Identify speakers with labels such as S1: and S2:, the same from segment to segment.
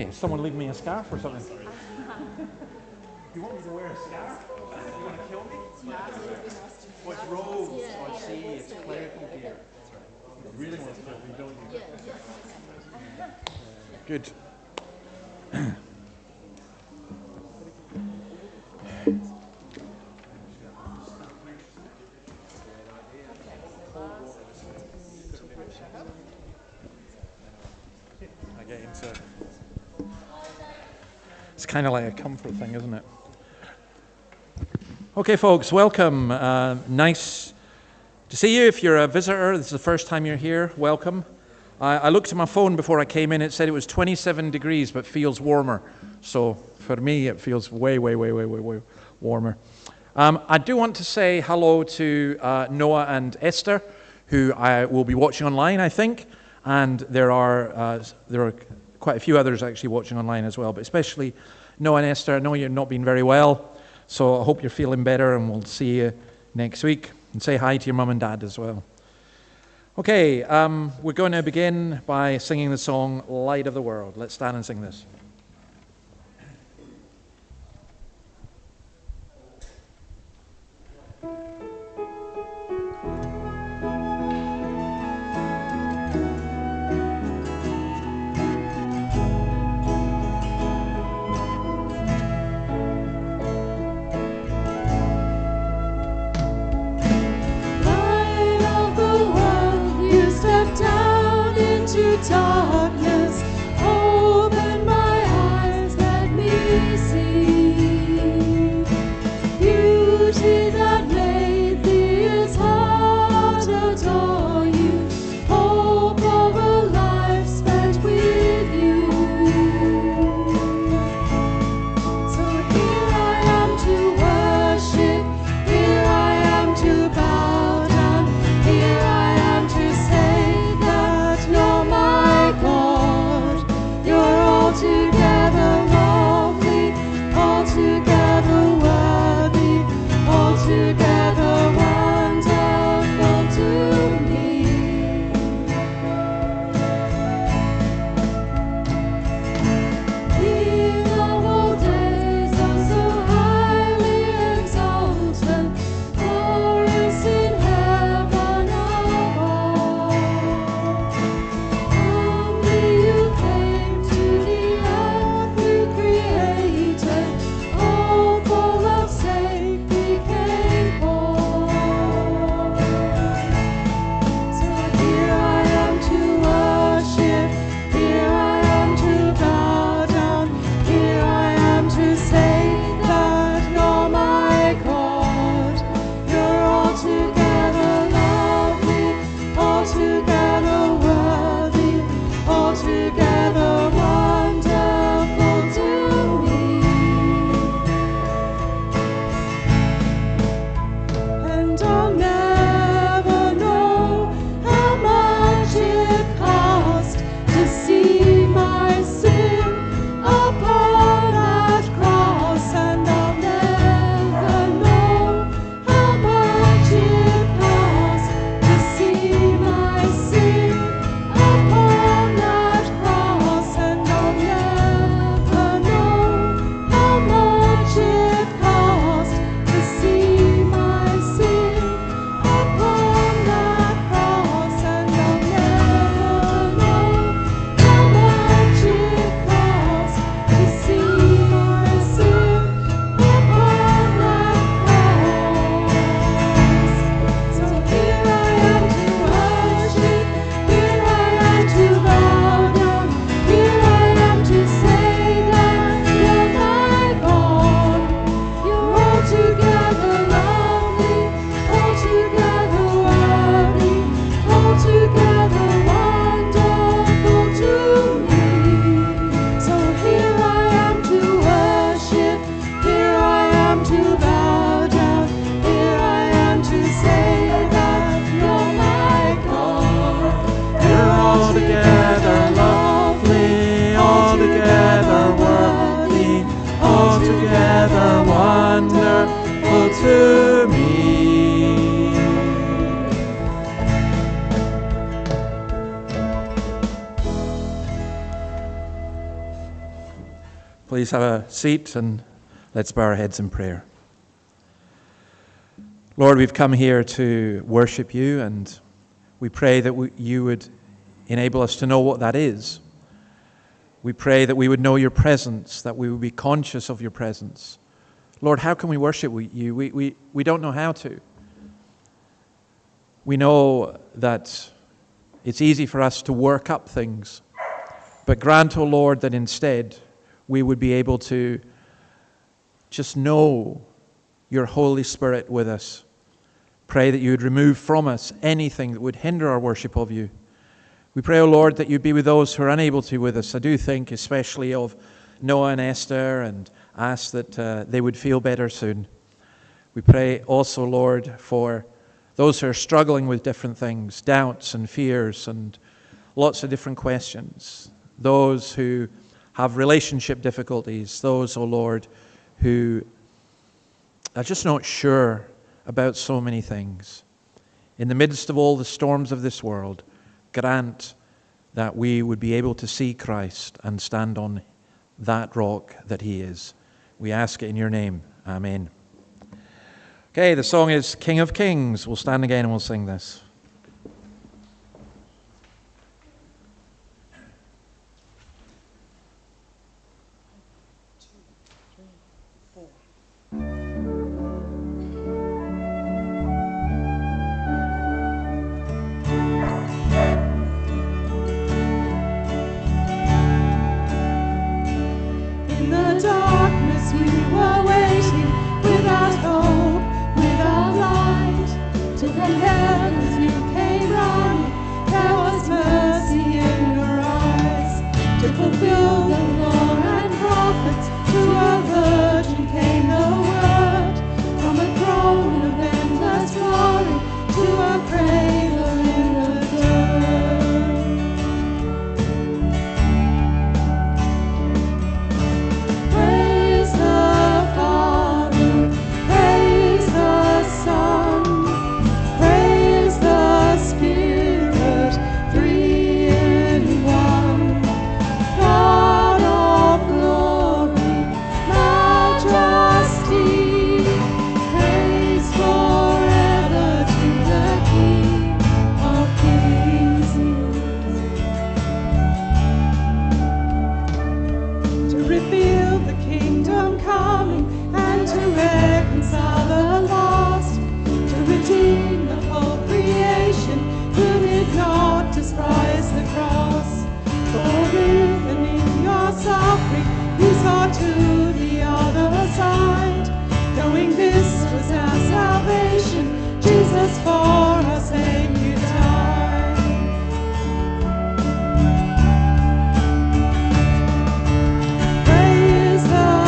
S1: me? Someone leave me a scarf or something? You want me to wear a scarf? You want to kill me? Oh, it's robes. Oh, I see. It's clerical gear. You really want to kill me, don't you? Good. It's kind of like a comfort thing, isn't it? Okay, folks, welcome. Nice to see you. If you're a visitor, this is the first time you're here, welcome. I looked at my phone before I came in. It said it was 27 degrees, but feels warmer. So for me, it feels way warmer. I do want to say hello to Noah and Esther, who I will be watching online, I think. And there are quite a few others actually watching online as well, but especially Noah and Esther. I know you've not been very well, so I hope you're feeling better, and we'll see you next week. And say hi to your mum and dad as well. Okay, we're going to begin by singing the song Light of the World. Let's stand and sing this.
S2: Darkness, open my eyes, let me see beauty that made this heart adore you, hope of a life spent with you. So here I am to worship, here I am to bow down, here I am to say that you're my God.
S1: Please have a seat and let's bow our heads in prayer. Lord, we've come here to worship you, and we pray that you would enable us to know what that is. We pray that we would know your presence, that we would be conscious of your presence. Lord, how can we worship you? We don't know how to. We know that it's easy for us to work up things, but grant, O Lord, that instead we would be able to just know your Holy Spirit with us. Pray that you would remove from us anything that would hinder our worship of you. We pray, O Lord, that you'd be with those who are unable to be with us. I do think especially of Noah and Esther, and ask that they would feel better soon. We pray also, Lord, for those who are struggling with different things, doubts and fears and lots of different questions. Those who have relationship difficulties. Those, O Lord, who are just not sure about so many things. In the midst of all the storms of this world, grant that we would be able to see Christ and stand on that rock that he is. We ask it in your name. Amen. Okay, the song is King of Kings. We'll stand again and we'll sing this.
S2: Praise the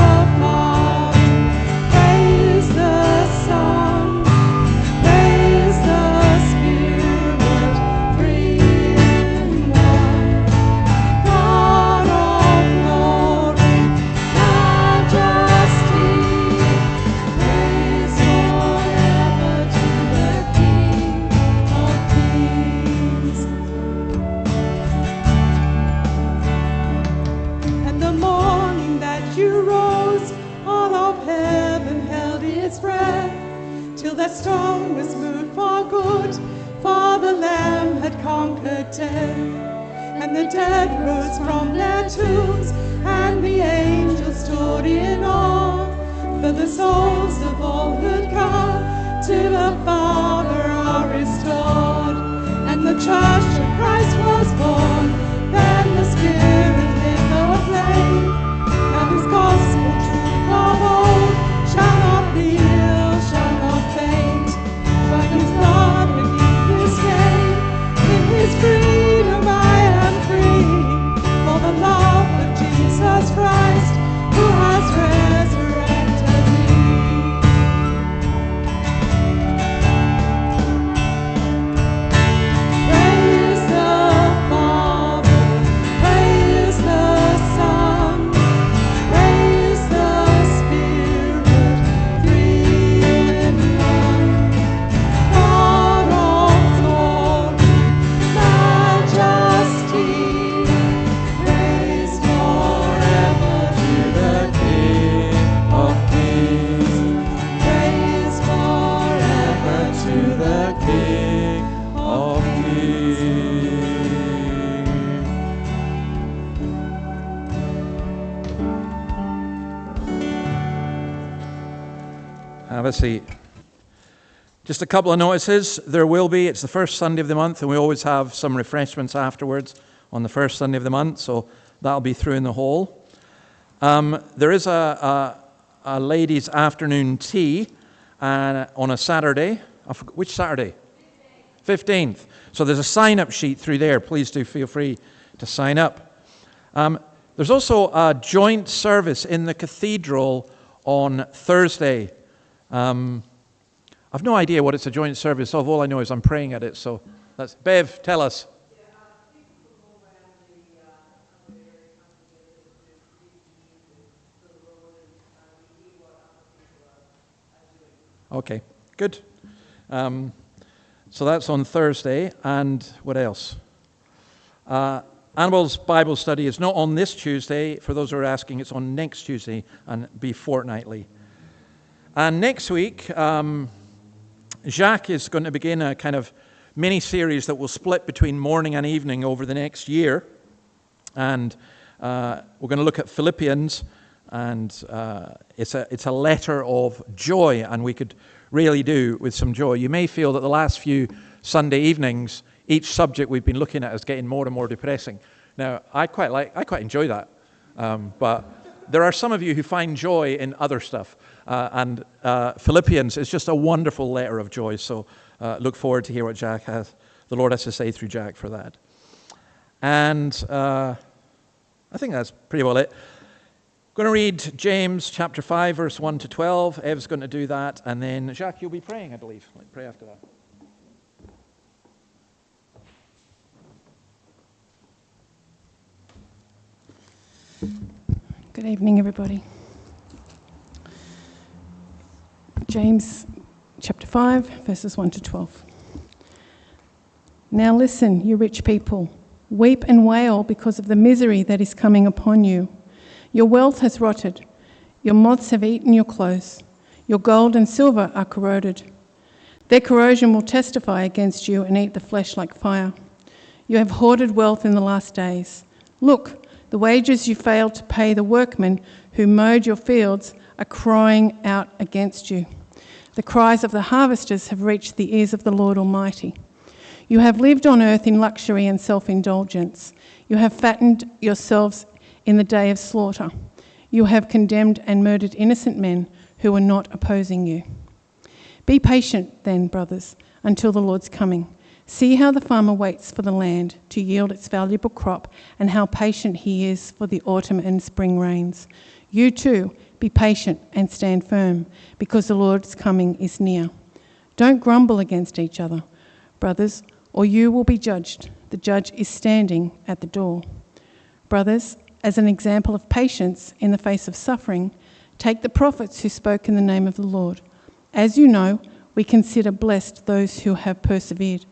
S1: a seat. Just a couple of notices. It's the first Sunday of the month, and we always have some refreshments afterwards on the first Sunday of the month, so that'll be through in the hall. There is a ladies' afternoon tea on a Saturday. Which Saturday? 15th. So there's a sign-up sheet through there. Please do feel free to sign up. There's also a joint service in the cathedral on Thursday. I've no idea what it's a joint service of. All I know is I'm praying at it. So that's Bev. Tell us. Okay, good. So that's on Thursday. And what else? Annabelle's Bible study is not on this Tuesday. For those who are asking, it's on next Tuesday and be fortnightly. And next week, Jacques is going to begin a kind of mini-series that will split between morning and evening over the next year. And we're going to look at Philippians, and it's a letter of joy, and we could really do with some joy. You may feel that the last few Sunday evenings, each subject we've been looking at is getting more and more depressing. Now, I quite enjoy that, but there are some of you who find joy in other stuff. And Philippians is just a wonderful letter of joy. So look forward to hear what the Lord has to say through Jack for that. And I think that's pretty well it. I'm going to read James chapter 5, verse 1 to 12. Ev's going to do that. And then, Jacques, you'll be praying, I believe. Let's pray after that.
S3: Good evening, everybody. James chapter 5, verses 1 to 12. Now listen, you rich people. Weep and wail because of the misery that is coming upon you. Your wealth has rotted. Your moths have eaten your clothes. Your gold and silver are corroded. Their corrosion will testify against you and eat the flesh like fire. You have hoarded wealth in the last days. Look, the wages you failed to pay the workmen who mowed your fields are crying out against you. The cries of the harvesters have reached the ears of the Lord Almighty. You have lived on earth in luxury and self-indulgence. You have fattened yourselves in the day of slaughter. You have condemned and murdered innocent men who were not opposing you. Be patient then, brothers, until the Lord's coming. See how the farmer waits for the land to yield its valuable crop, and how patient he is for the autumn and spring rains. You too, be patient and stand firm, because the Lord's coming is near. Don't grumble against each other, brothers, or you will be judged. The judge is standing at the door. Brothers, as an example of patience in the face of suffering, take the prophets who spoke in the name of the Lord. As you know, we consider blessed those who have persevered.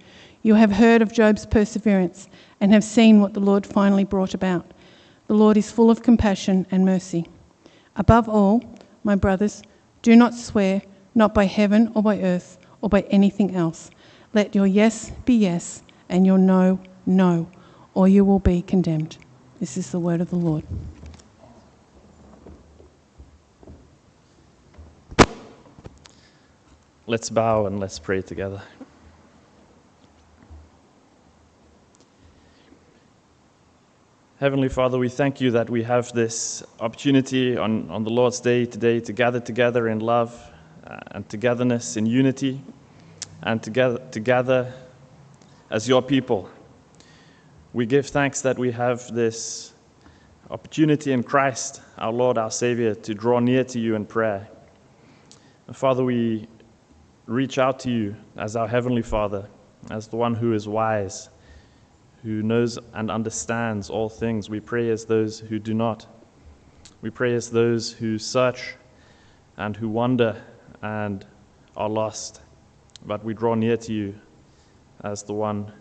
S3: You have heard of Job's perseverance and have seen what the Lord finally brought about. The Lord is full of compassion and mercy. Above all, my brothers, do not swear, not by heaven or by earth or by anything else. Let your yes be yes and your no, no, or you will be condemned. This is the word of the Lord.
S4: Let's bow and let's pray together. Heavenly Father, we thank you that we have this opportunity on the Lord's Day today to gather together in love and togetherness in unity, and together as your people. We give thanks that we have this opportunity in Christ, our Lord, our Savior, to draw near to you in prayer. And Father, we reach out to you as our Heavenly Father, as the one who is wise, who knows and understands all things. We pray as those who do not. We pray as those who search and who wander and are lost. But we draw near to you as the one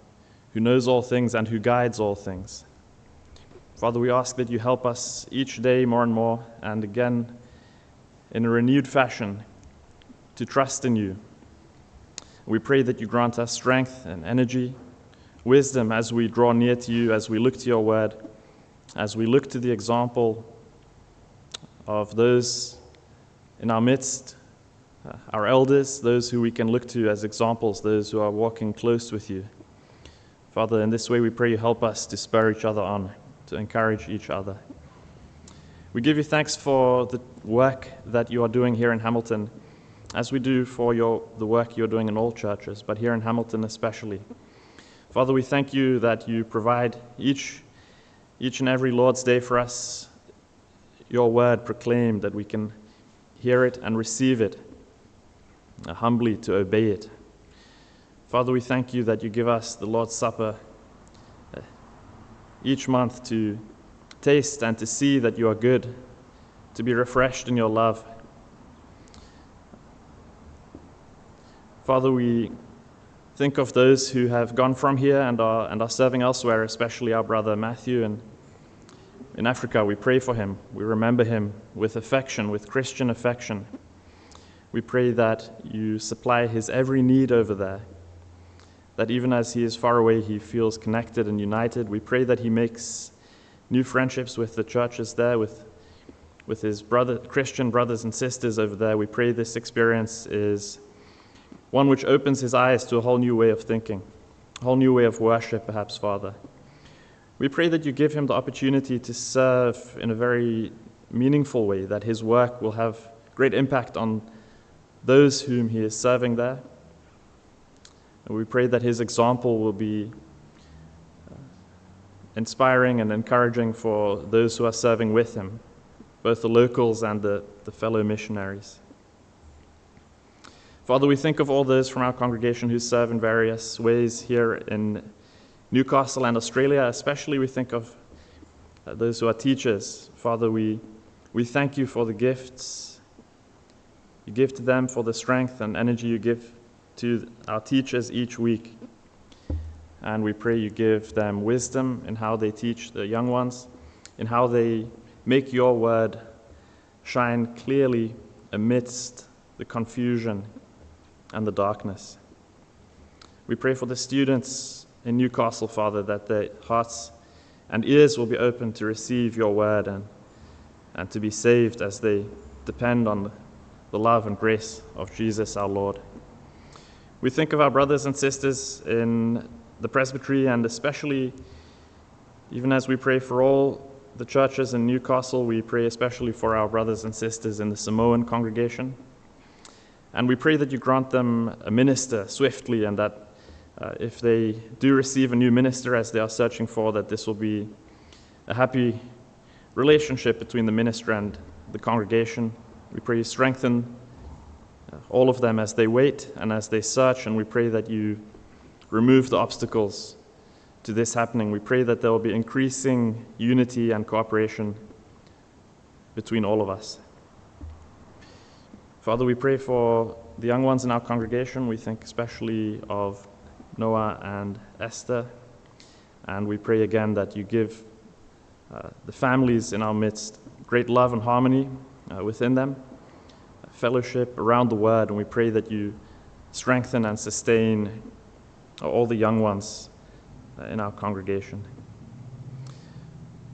S4: who knows all things and who guides all things. Father, we ask that you help us each day more and more, and again in a renewed fashion, to trust in you. We pray that you grant us strength and energy, wisdom as we draw near to you, as we look to your word, as we look to the example of those in our midst our elders, those who we can look to as examples, those who are walking close with you. Father, in this way we pray you help us to spur each other on, to encourage each other. We give you thanks for the work that you are doing here in Hamilton, as we do for the work you're doing in all churches, but here in Hamilton especially. Father, we thank you that you provide each and every Lord's Day for us, your word proclaimed, that we can hear it and receive it, humbly to obey it. Father, we thank you that you give us the Lord's Supper each month to taste and to see that you are good, to be refreshed in your love. Father, we think of those who have gone from here and are serving elsewhere, especially our brother Matthew in Africa. We pray for him. We remember him with affection, with Christian affection. We pray that you supply his every need over there, that even as he is far away, he feels connected and united. We pray that he makes new friendships with the churches there, with his Christian brothers and sisters over there. We pray this experience is one which opens his eyes to a whole new way of thinking, a whole new way of worship, perhaps, Father. We pray that you give him the opportunity to serve in a very meaningful way, that his work will have great impact on those whom he is serving there. And we pray that his example will be inspiring and encouraging for those who are serving with him, both the locals and the fellow missionaries. Father, we think of all those from our congregation who serve in various ways here in Newcastle and Australia. Especially we think of those who are teachers. Father, we thank you for the gifts you give to them, for the strength and energy you give to our teachers each week. And we pray you give them wisdom in how they teach the young ones, in how they make your word shine clearly amidst the confusion and the darkness. We pray for the students in Newcastle, Father, that their hearts and ears will be open to receive your word and to be saved as they depend on the love and grace of Jesus our Lord. We think of our brothers and sisters in the presbytery, and especially, even as we pray for all the churches in Newcastle, we pray especially for our brothers and sisters in the Samoan congregation. And we pray that you grant them a minister swiftly, and that if they do receive a new minister as they are searching for, that this will be a happy relationship between the minister and the congregation. We pray you strengthen all of them as they wait and as they search, and we pray that you remove the obstacles to this happening. We pray that there will be increasing unity and cooperation between all of us. Father, we pray for the young ones in our congregation. We think especially of Noah and Esther, and we pray again that you give the families in our midst great love and harmony within them, fellowship around the word, and we pray that you strengthen and sustain all the young ones in our congregation.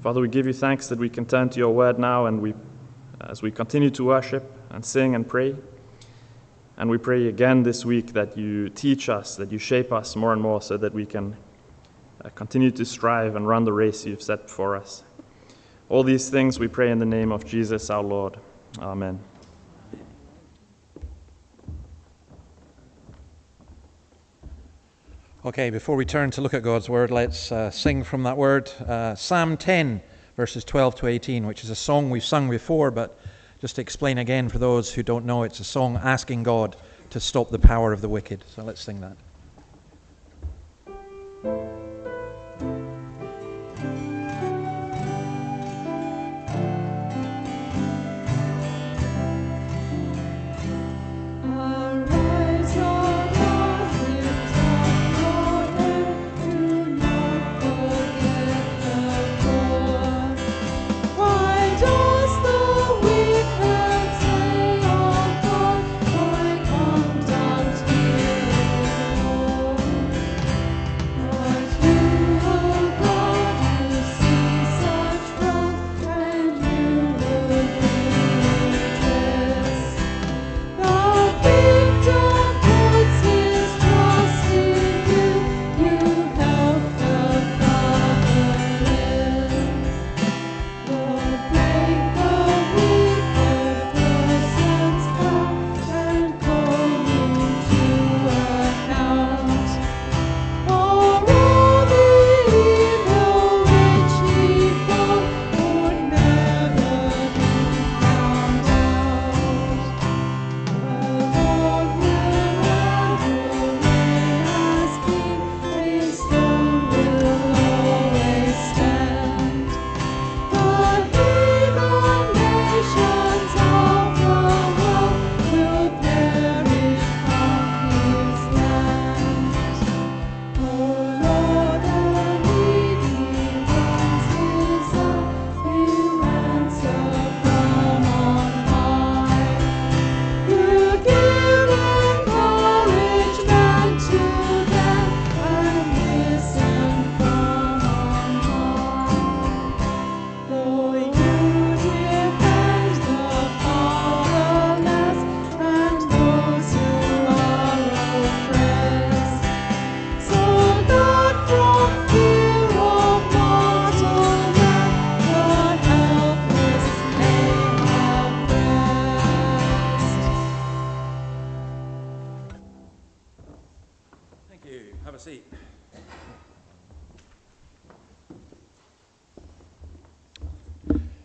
S4: Father, we give you thanks that we can turn to your word now, and as we continue to worship and sing and pray. And we pray again this week that you teach us, that you shape us more and more so that we can continue to strive and run the race you've set before us. All these things we pray in the name of Jesus our Lord. Amen.
S1: Okay, before we turn to look at God's word, let's sing from that word. Psalm 10, verses 12 to 18, which is a song we've sung before, but just to explain again for those who don't know, it's a song asking God to stop the power of the wicked. So let's sing that.
S2: Why does the wicked say, "Oh God, why come down here?"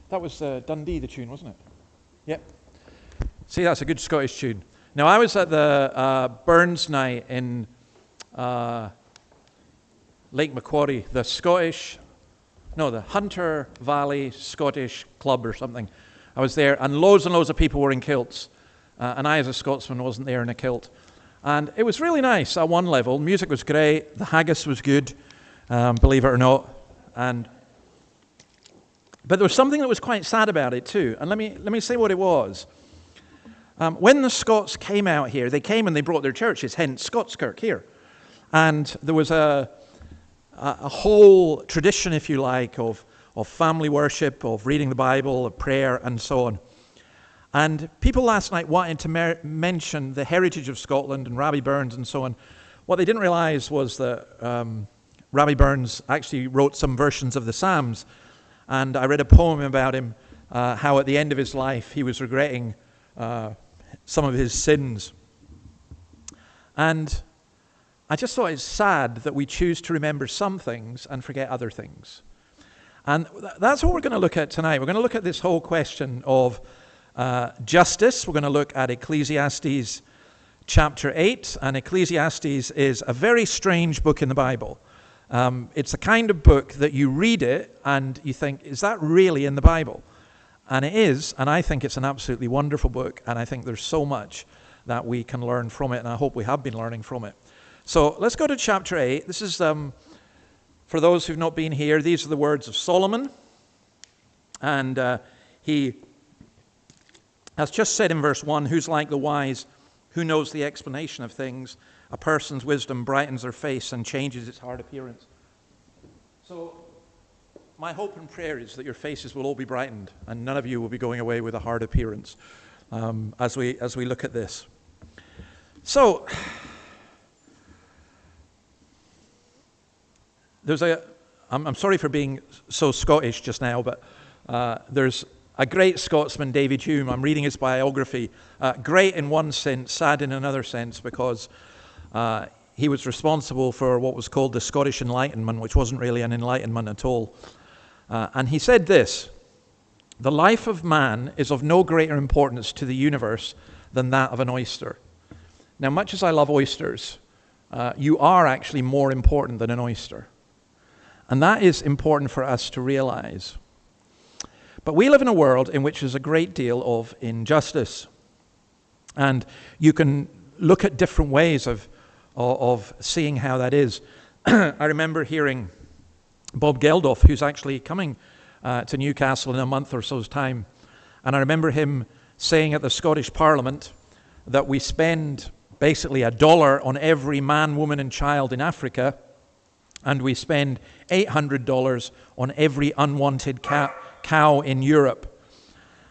S1: That was Dundee, the tune, wasn't it? Yep. See, that's a good Scottish tune. Now, I was at the Burns night in Lake Macquarie, the Hunter Valley Scottish Club or something. I was there, and loads of people were in kilts. And I, as a Scotsman, wasn't there in a kilt. And it was really nice at one level. Music was great. The haggis was good, believe it or not. But there was something that was quite sad about it too. And let me say what it was. When the Scots came out here, they came and they brought their churches, hence Scots Kirk here. And there was a whole tradition, if you like, of family worship, of reading the Bible, of prayer, and so on. And people last night wanted to mention the heritage of Scotland and Rabbi Burns and so on. What they didn't realize was that Rabbi Burns actually wrote some versions of the Psalms. And I read a poem about him, how at the end of his life he was regretting some of his sins. And I just thought it's sad that we choose to remember some things and forget other things. And that's what we're going to look at tonight. We're going to look at this whole question of justice. We're going to look at Ecclesiastes chapter 8. And Ecclesiastes is a very strange book in the Bible. It's the kind of book that you read it and you think, is that really in the Bible? And it is, and I think it's an absolutely wonderful book, and I think there's so much that we can learn from it, and I hope we have been learning from it. So let's go to chapter 8. This is, for those who've not been here, these are the words of Solomon. And he has just said in verse 1, who's like the wise, who knows the explanation of things? A person's wisdom brightens their face and changes its hard appearance. So my hope and prayer is that your faces will all be brightened and none of you will be going away with a hard appearance as we look at this. So I'm sorry for being so Scottish just now, but there's a great Scotsman, David Hume. I'm reading his biography. Great in one sense, sad in another sense, because he was responsible for what was called the Scottish Enlightenment, which wasn't really an enlightenment at all. And he said this: the life of man is of no greater importance to the universe than that of an oyster. Now, much as I love oysters, you are actually more important than an oyster. And that is important for us to realize. But we live in a world in which there's a great deal of injustice. And you can look at different ways of seeing how that is. I remember hearing Bob Geldof, who's actually coming to Newcastle in a month or so's time. And I remember him saying at the Scottish Parliament that we spend basically $1 on every man, woman, and child in Africa, and we spend $800 on every unwanted cow in Europe.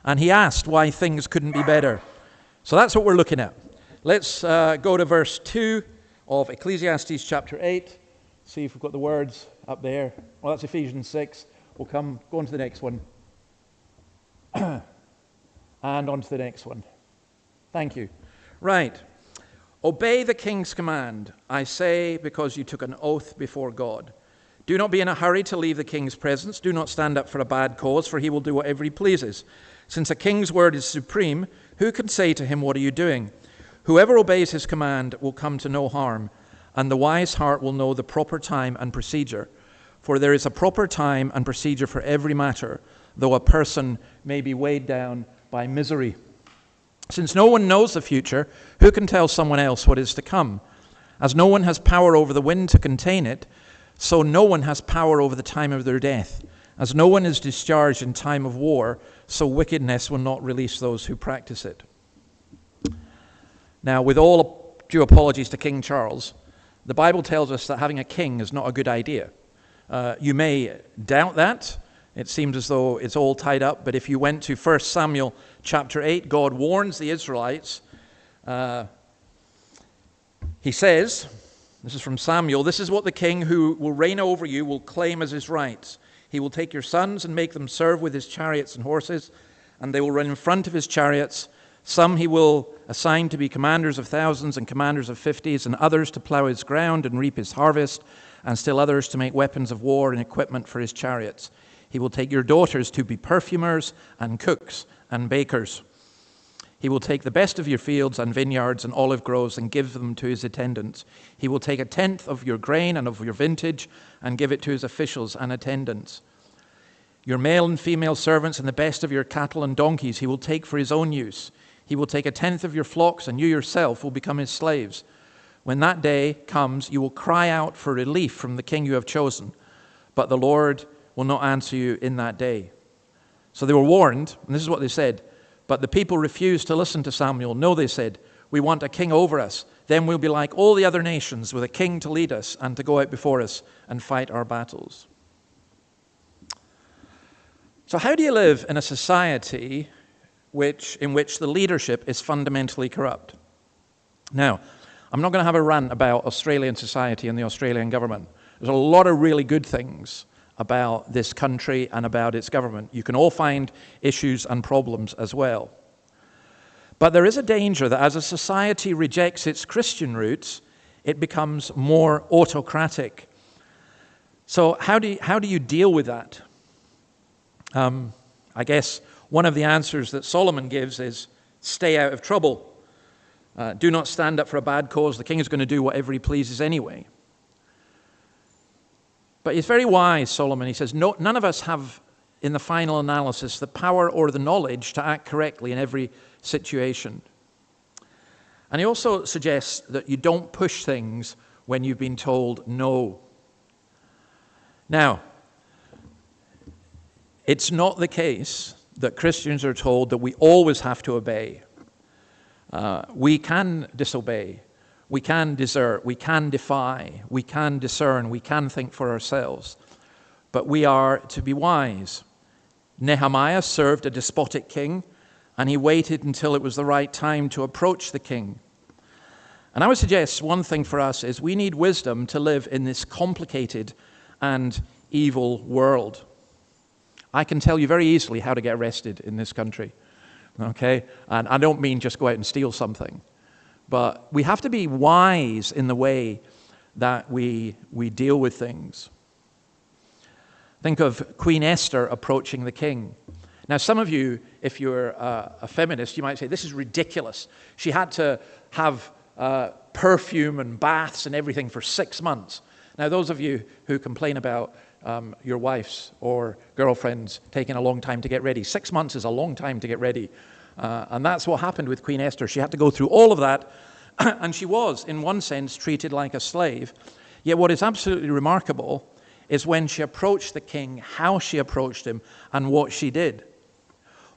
S1: And he asked why things couldn't be better. So that's what we're looking at. Let's go to verse 2 of Ecclesiastes chapter 8. See if we've got the words up there. Well, that's Ephesians 6. We'll go on to the next one. And on to the next one. Thank you. Right. Obey the king's command, I say, because you took an oath before God. Do not be in a hurry to leave the king's presence. Do not stand up for a bad cause, for he will do whatever he pleases. Since a king's word is supreme, who can say to him, what are you doing? Whoever obeys his command will come to no harm, and the wise heart will know the proper time and procedure. For there is a proper time and procedure for every matter, though a person may be weighed down by misery. Since no one knows the future, who can tell someone else what is to come? As no one has power over the wind to contain it, so no one has power over the time of their death. As no one is discharged in time of war, so wickedness will not release those who practice it. Now, with all due apologies to King Charles, the Bible tells us that having a king is not a good idea. You may doubt that. It seems as though it's all tied up, but if you went to 1 Samuel chapter 8, God warns the Israelites. He says, this is from Samuel, this is what the king who will reign over you will claim as his rights. He will take your sons and make them serve with his chariots and horses, and they will run in front of his chariots. Some he will assign to be commanders of thousands and commanders of 50s, and others to plow his ground and reap his harvest, and still others to make weapons of war and equipment for his chariots. He will take your daughters to be perfumers and cooks and bakers. He will take the best of your fields and vineyards and olive groves and give them to his attendants. He will take 1/10 of your grain and of your vintage and give it to his officials and attendants. Your male and female servants and the best of your cattle and donkeys he will take for his own use. He will take 1/10 of your flocks, and you yourself will become his slaves. When that day comes, you will cry out for relief from the king you have chosen, but the Lord will not answer you in that day. So they were warned, and this is what they said. But the people refused to listen to Samuel. No, they said, we want a king over us. Then we'll be like all the other nations, with a king to lead us and to go out before us and fight our battles. So how do you live in a society in which the leadership is fundamentally corrupt? Now, I'm not going to have a rant about Australian society and the Australian government. There's a lot of really good things about this country and about its government. You can all find issues and problems as well. But there is a danger that as a society rejects its Christian roots, it becomes more autocratic. So how do you deal with that? I guess one of the answers that Solomon gives is stay out of trouble. Do not stand up for a bad cause. The king is going to do whatever he pleases anyway. But he's very wise, Solomon. He says, no, none of us have, in the final analysis, the power or the knowledge to act correctly in every situation. And he also suggests that you don't push things when you've been told no. Now, it's not the case that Christians are told that we always have to obey. We can disobey. We can desert, we can defy, we can discern, we can think for ourselves. But we are to be wise. Nehemiah served a despotic king, and he waited until it was the right time to approach the king. And I would suggest one thing for us is we need wisdom to live in this complicated and evil world. I can tell you very easily how to get arrested in this country, okay? And I don't mean just go out and steal something. But we have to be wise in the way that we deal with things. Think of Queen Esther approaching the king. Now, some of you, if you're a feminist, you might say, this is ridiculous. She had to have perfume and baths and everything for 6 months. Now, those of you who complain about your wives or girlfriends taking a long time to get ready, 6 months is a long time to get ready. And that's what happened with Queen Esther. She had to go through all of that, and she was, in one sense, treated like a slave. Yet what is absolutely remarkable is when she approached the king, how she approached him, and what she did.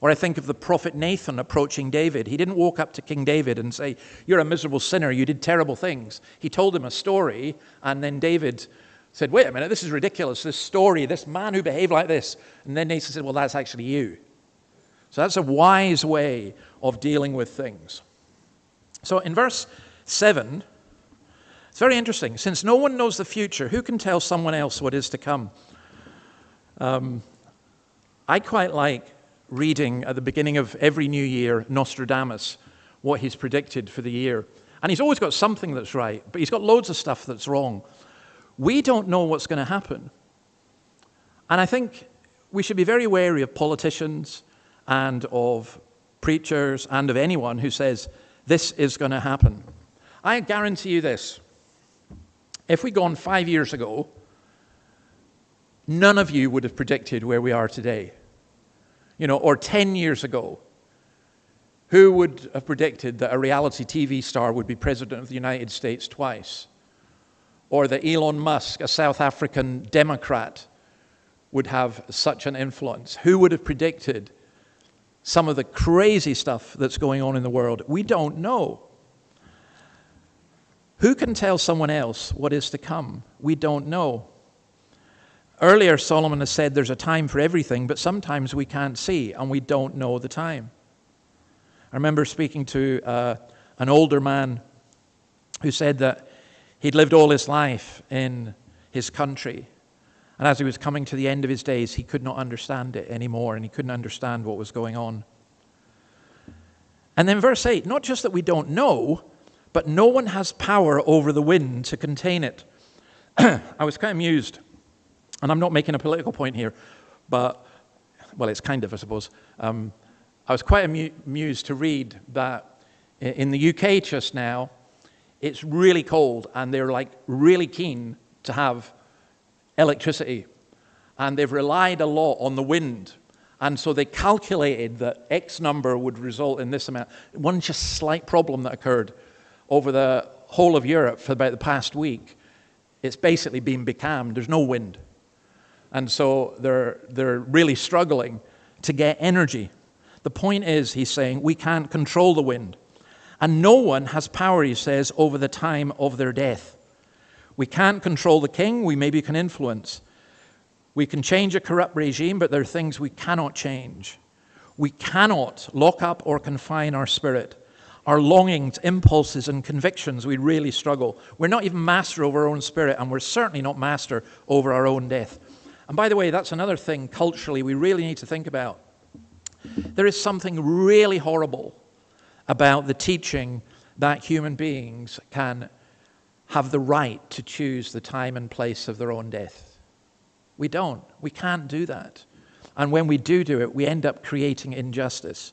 S1: Or I think of the prophet Nathan approaching David. He didn't walk up to King David and say, you're a miserable sinner, you did terrible things. He told him a story, and then David said, wait a minute, this is ridiculous, this story, this man who behaved like this. And then Nathan said, well, that's actually you. So that's a wise way of dealing with things. So in verse 7, it's very interesting. Since no one knows the future, who can tell someone else what is to come? I quite like reading at the beginning of every new year, Nostradamus, what he's predicted for the year. And he's always got something that's right, but he's got loads of stuff that's wrong. We don't know what's going to happen. And I think we should be very wary of politicians and of preachers and of anyone who says, this is going to happen. I guarantee you this. If we'd gone 5 years ago, none of you would have predicted where we are today. Or 10 years ago, who would have predicted that a reality TV star would be president of the United States twice? Or that Elon Musk, a South African Democrat, would have such an influence? Who would have predicted some of the crazy stuff that's going on in the world? We don't know. Who can tell someone else what is to come? We don't know. Earlier, Solomon has said there's a time for everything, but sometimes we can't see, and we don't know the time. I remember speaking to an older man who said that he'd lived all his life in his country, and as he was coming to the end of his days, he could not understand it anymore, and he couldn't understand what was going on. And then verse 8, not just that we don't know, but no one has power over the wind to contain it. I was kind of amused, and I'm not making a political point here, But, well, it's kind of, I suppose. I was quite amused to read that in the UK just now, it's really cold, and they're like really keen to have electricity. And they've relied a lot on the wind. And so they calculated that X number would result in this amount. One just slight problem that occurred over the whole of Europe for about the past week, it's basically been becalmed. There's no wind. And so they're really struggling to get energy. The point is, he's saying, we can't control the wind. And no one has power, he says, over the time of their death. We can't control the king, we maybe can influence. We can change a corrupt regime, but there are things we cannot change. We cannot lock up or confine our spirit. Our longings, impulses, and convictions, we really struggle. We're not even master over our own spirit, and we're certainly not master over our own death. And by the way, that's another thing culturally we really need to think about. There is something really horrible about the teaching that human beings can have the right to choose the time and place of their own death. We don't. We can't do that. And when we do it, we end up creating injustice.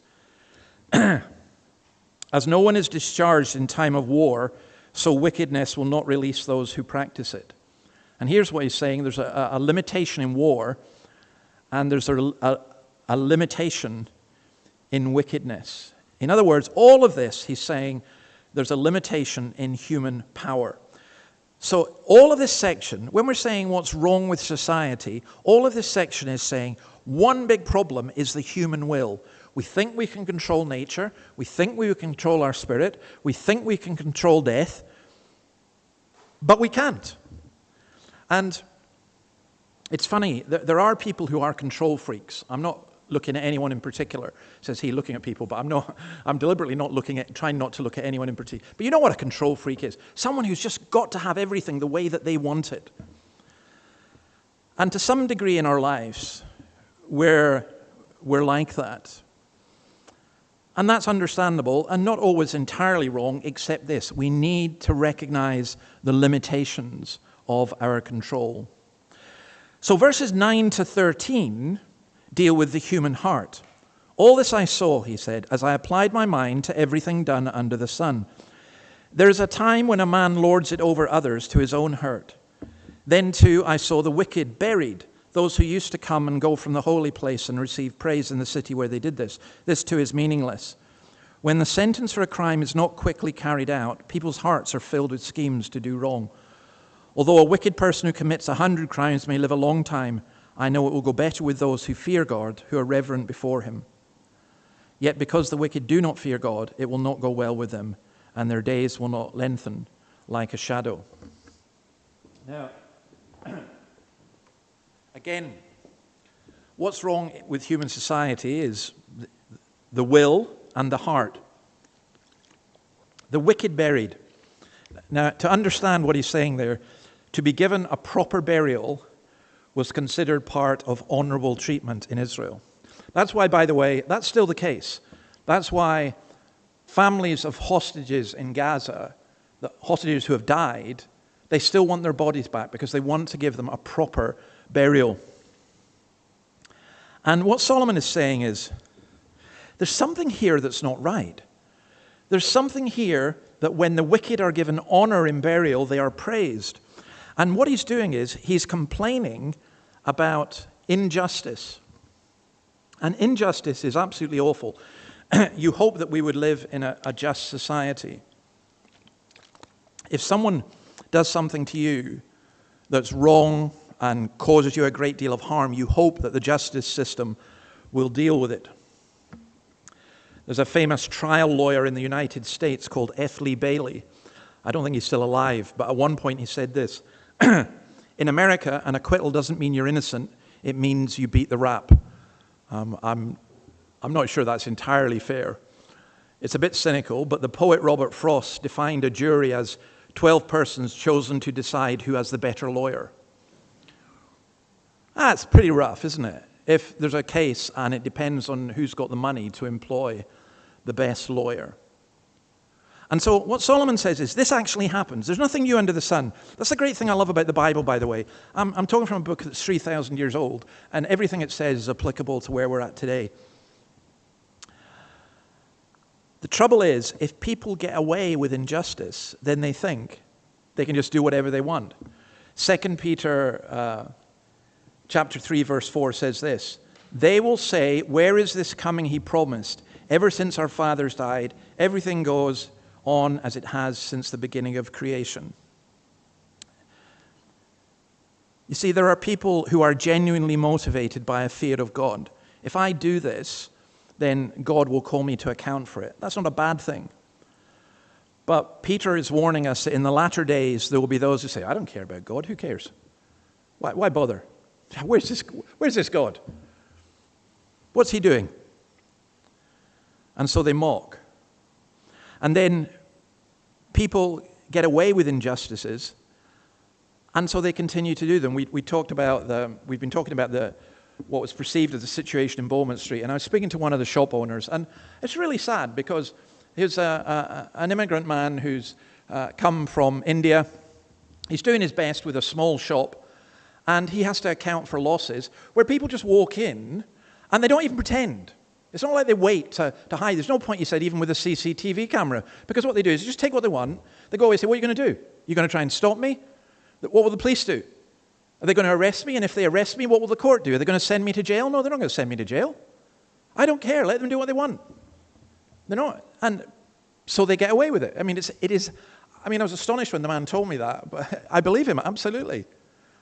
S1: As no one is discharged in time of war, so wickedness will not release those who practice it. And here's what he's saying. There's a limitation in war, and there's a limitation in wickedness. In other words, all of this, he's saying, there's a limitation in human power. So all of this section, when we're saying what's wrong with society, all of this section is saying one big problem is the human will. We think we can control nature. We think we can control our spirit. We think we can control death. But we can't. And it's funny, there are people who are control freaks. I'm not looking at anyone in particular, says he, looking at people, but I'm deliberately trying not to look at anyone in particular. But you know what a control freak is? Someone who's just got to have everything the way that they want it. And to some degree in our lives, we're like that. And that's understandable and not always entirely wrong, except this: we need to recognize the limitations of our control. So verses 9 to 13 deal with the human heart. All this I saw, he said, as I applied my mind to everything done under the sun. There is a time when a man lords it over others to his own hurt. Then too I saw the wicked buried, those who used to come and go from the holy place and receive praise in the city where they did this. This too is meaningless. When the sentence for a crime is not quickly carried out, people's hearts are filled with schemes to do wrong. Although a wicked person who commits 100 crimes may live a long time, I know it will go better with those who fear God, who are reverent before him. Yet because the wicked do not fear God, it will not go well with them, and their days will not lengthen like a shadow. Now, again, what's wrong with human society is the will and the heart. The wicked buried. Now, to understand what he's saying there, to be given a proper burial was considered part of honorable treatment in Israel. That's why, by the way, that's still the case. That's why families of hostages in Gaza, the hostages who have died, they still want their bodies back because they want to give them a proper burial. And what Solomon is saying is, there's something here that's not right. There's something here that when the wicked are given honor in burial, they are praised. And what he's doing is he's complaining about injustice. And injustice is absolutely awful. You hope that we would live in a just society. If someone does something to you that's wrong and causes you a great deal of harm, you hope that the justice system will deal with it. There's a famous trial lawyer in the United States called F. Lee Bailey. I don't think he's still alive, but at one point he said this: in America, an acquittal doesn't mean you're innocent, it means you beat the rap. I'm not sure that's entirely fair. It's a bit cynical, but the poet Robert Frost defined a jury as 12 persons chosen to decide who has the better lawyer. That's pretty rough, isn't it? If there's a case and it depends on who's got the money to employ the best lawyer. And so what Solomon says is, this actually happens. There's nothing new under the sun. That's the great thing I love about the Bible, by the way. I'm talking from a book that's 3,000 years old, and everything it says is applicable to where we're at today. The trouble is, if people get away with injustice, then they think they can just do whatever they want. 2 Peter chapter 3, verse 4 says this, they will say, where is this coming he promised? Ever since our fathers died, everything goes on as it has since the beginning of creation. You see, there are people who are genuinely motivated by a fear of God. If I do this, then God will call me to account for it. That's not a bad thing. But Peter is warning us that in the latter days, there will be those who say, I don't care about God. Who cares? Why bother? Where's this God? What's he doing? And so they mock. And then people get away with injustices, and so they continue to do them. We've been talking about what was perceived as the situation in Bowman Street, and I was speaking to one of the shop owners, and it's really sad because he's an immigrant man who's come from India. He's doing his best with a small shop, and he has to account for losses where people just walk in and they don't even pretend. It's not like they wait to hide. There's no point, he said, even with a CCTV camera, because what they do is just take what they want. They go away and say, what are you going to do? You're going to try and stop me? What will the police do? Are they going to arrest me? And if they arrest me, what will the court do? Are they going to send me to jail? No, they're not going to send me to jail. I don't care. Let them do what they want. They're not. And so they get away with it. I mean, I was astonished when the man told me that, but I believe him, absolutely.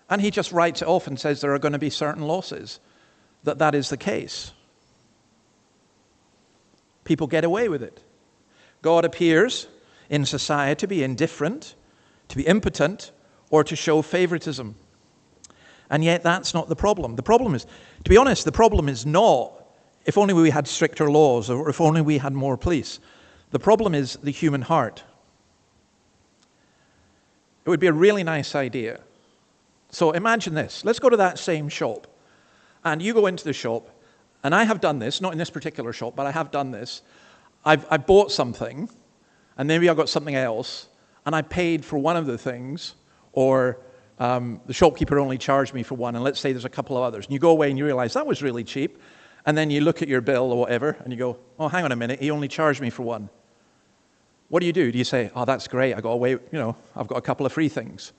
S1: And he just writes it off and says there are going to be certain losses, that is the case. People get away with it. God appears in society to be indifferent, to be impotent, or to show favoritism. And yet that's not the problem. The problem is, to be honest, the problem is not if only we had stricter laws or if only we had more police. The problem is the human heart. It would be a really nice idea. So imagine this. Let's go to that same shop. And you go into the shop, and I have done this, not in this particular shop, but I have done this. I bought something, and maybe I got something else, and I paid for one of the things, or the shopkeeper only charged me for one, and let's say there's a couple of others. And you go away and you realize that was really cheap, and then you look at your bill or whatever, and you go, oh, hang on a minute, he only charged me for one. What do? Do you say, oh, that's great, I got away, I've got a couple of free things.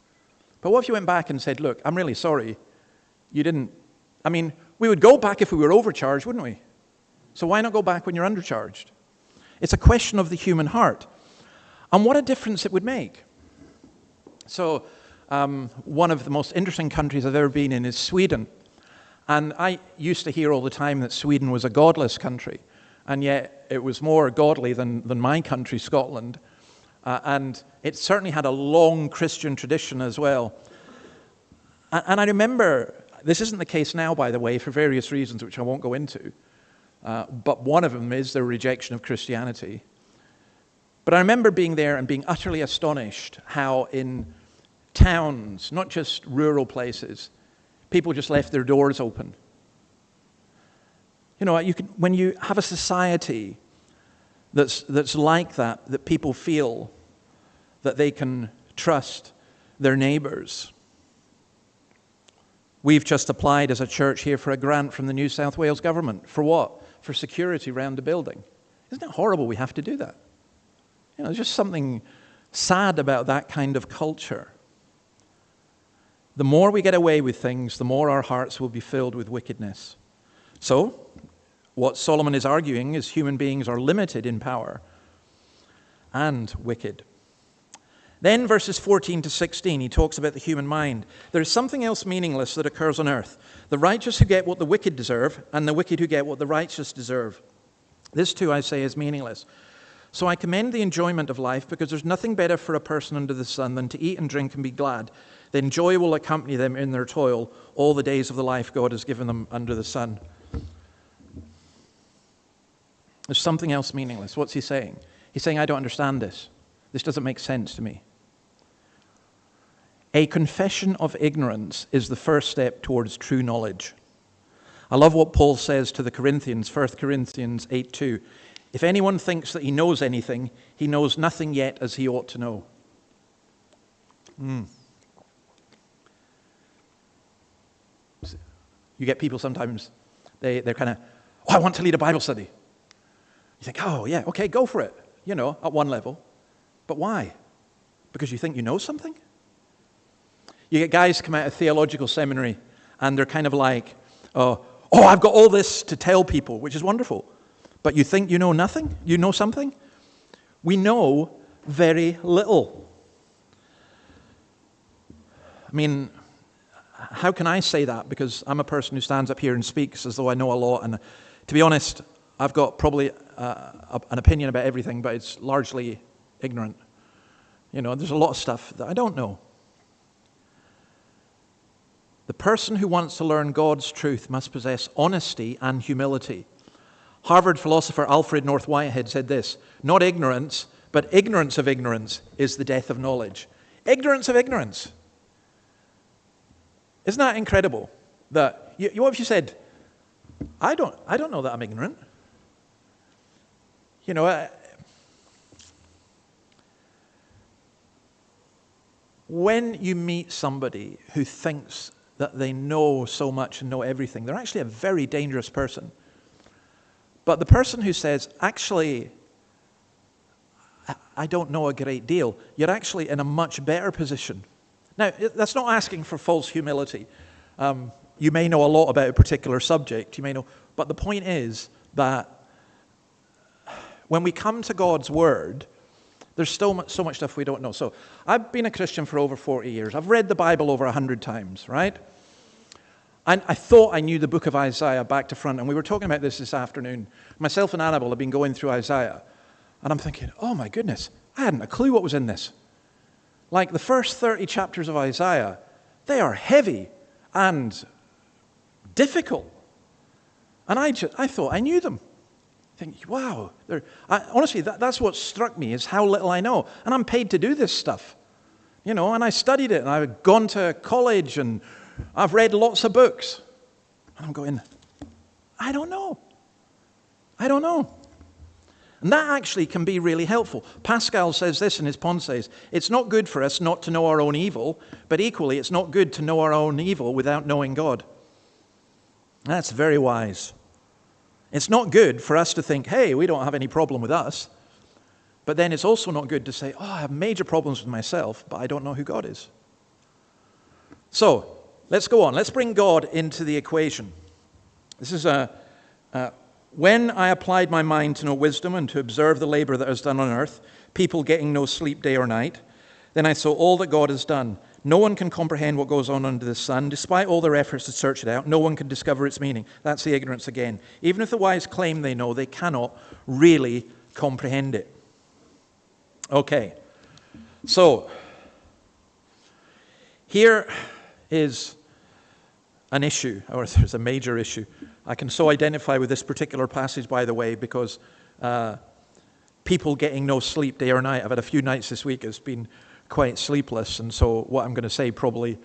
S1: But what if you went back and said, look, I'm really sorry, you didn't, we would go back if we were overcharged, wouldn't we? So why not go back when you're undercharged? It's a question of the human heart. And what a difference it would make. So one of the most interesting countries I've ever been in is Sweden. And I used to hear all the time that Sweden was a godless country. And yet it was more godly than my country, Scotland. And it certainly had a long Christian tradition as well. And I remember, this isn't the case now, by the way, for various reasons which I won't go into. But one of them is their rejection of Christianity. But I remember being there and being utterly astonished how in towns, not just rural places, people just left their doors open. When you have a society that's like that people feel that they can trust their neighbors. We've just applied as a church here for a grant from the New South Wales government. For what? For security around the building. Isn't it horrible we have to do that? There's just something sad about that kind of culture. The more we get away with things, the more our hearts will be filled with wickedness. So, what Solomon is arguing is human beings are limited in power and wicked. Then verses 14 to 16, he talks about the human mind. There is something else meaningless that occurs on earth. The righteous who get what the wicked deserve, and the wicked who get what the righteous deserve. This too, I say, is meaningless. So I commend the enjoyment of life, because there's nothing better for a person under the sun than to eat and drink and be glad. Then joy will accompany them in their toil all the days of the life God has given them under the sun. There's something else meaningless. What's he saying? He's saying, I don't understand this. This doesn't make sense to me. A confession of ignorance is the first step towards true knowledge. I love what Paul says to the Corinthians, 1 Corinthians 8:2. If anyone thinks that he knows anything, he knows nothing yet as he ought to know. You get people sometimes, they're kind of, I want to lead a Bible study. You think, oh yeah, okay, go for it, at one level. But why? Because you think you know something? You get guys come out of theological seminary and they're kind of like, oh, I've got all this to tell people, which is wonderful. But you think you know nothing? You know something? We know very little. I mean, how can I say that? Because I'm a person who stands up here and speaks as though I know a lot. And to be honest, I've got probably an opinion about everything, but it's largely ignorant. There's a lot of stuff that I don't know. The person who wants to learn God's truth must possess honesty and humility. Harvard philosopher Alfred North Whitehead said this: not ignorance, but ignorance of ignorance is the death of knowledge. Ignorance of ignorance. Isn't that incredible? That what if you said, I don't know that I'm ignorant. When you meet somebody who thinks that they know so much and know everything, they're actually a very dangerous person. But the person who says, actually, I don't know a great deal, you're actually in a much better position. Now, that's not asking for false humility. You may know a lot about a particular subject, but the point is that when we come to God's Word, there's so much stuff we don't know. So I've been a Christian for over 40 years. I've read the Bible over 100 times, right? And I thought I knew the book of Isaiah back to front, and we were talking about this afternoon. Myself and Annabelle have been going through Isaiah, and I'm thinking, oh my goodness, I hadn't a clue what was in this. Like the first 30 chapters of Isaiah, they are heavy and difficult. And I thought I knew them. I think, wow. Honestly, that's what struck me, is how little I know. And I'm paid to do this stuff. And I studied it, and I've gone to college, and I've read lots of books. And I'm going, I don't know. And that actually can be really helpful. Pascal says this in his Pensées: it's not good for us not to know our own evil, but equally it's not good to know our own evil without knowing God. That's very wise. It's not good for us to think, hey, we don't have any problem with us. But then it's also not good to say, I have major problems with myself, but I don't know who God is. So, let's go on. Let's bring God into the equation. This is when I applied my mind to know wisdom and to observe the labor that is done on earth, people getting no sleep day or night, then I saw all that God has done. No one can comprehend what goes on under the sun. Despite all their efforts to search it out, no one can discover its meaning. That's the ignorance again. Even if the wise claim they know, they cannot really comprehend it. Okay, so here is an issue, or there's a major issue. I can so identify with this particular passage, by the way, because people getting no sleep day or night. I've had a few nights this week. It's been quite sleepless, and so what I'm going to say probably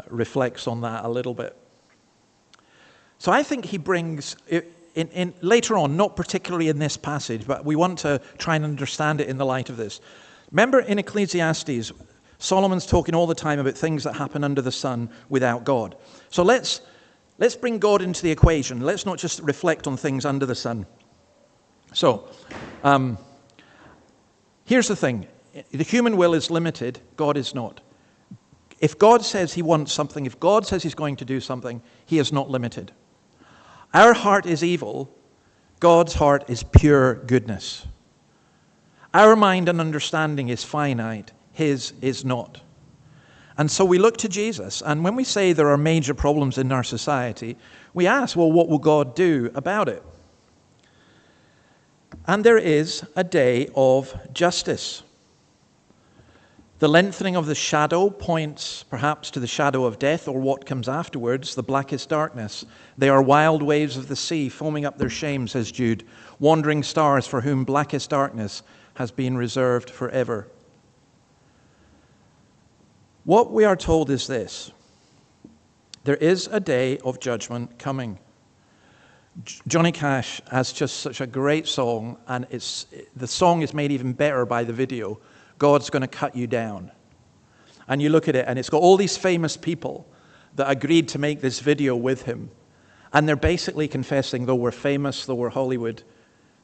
S1: reflects on that a little bit. So I think he brings, in later on, not particularly in this passage, but we want to try and understand it in the light of this. Remember in Ecclesiastes, Solomon's talking all the time about things that happen under the sun without God. So let's bring God into the equation. Let's not just reflect on things under the sun. So, here's the thing. The human will is limited. God is not. If God says he wants something, if God says he's going to do something, he is not limited. Our heart is evil. God's heart is pure goodness. Our mind and understanding is finite. His is not. And so we look to Jesus, and when we say there are major problems in our society, we ask, well, what will God do about it? And there is a day of justice. The lengthening of the shadow points perhaps to the shadow of death, or what comes afterwards, the blackest darkness. They are wild waves of the sea, foaming up their shame, says Jude, wandering stars for whom blackest darkness has been reserved forever. What we are told is this: there is a day of judgment coming. Johnny Cash has just such a great song, and the song is made even better by the video. God's going to cut you down. And you look at it, and it's got all these famous people that agreed to make this video with him. And they're basically confessing, though we're famous, though we're Hollywood,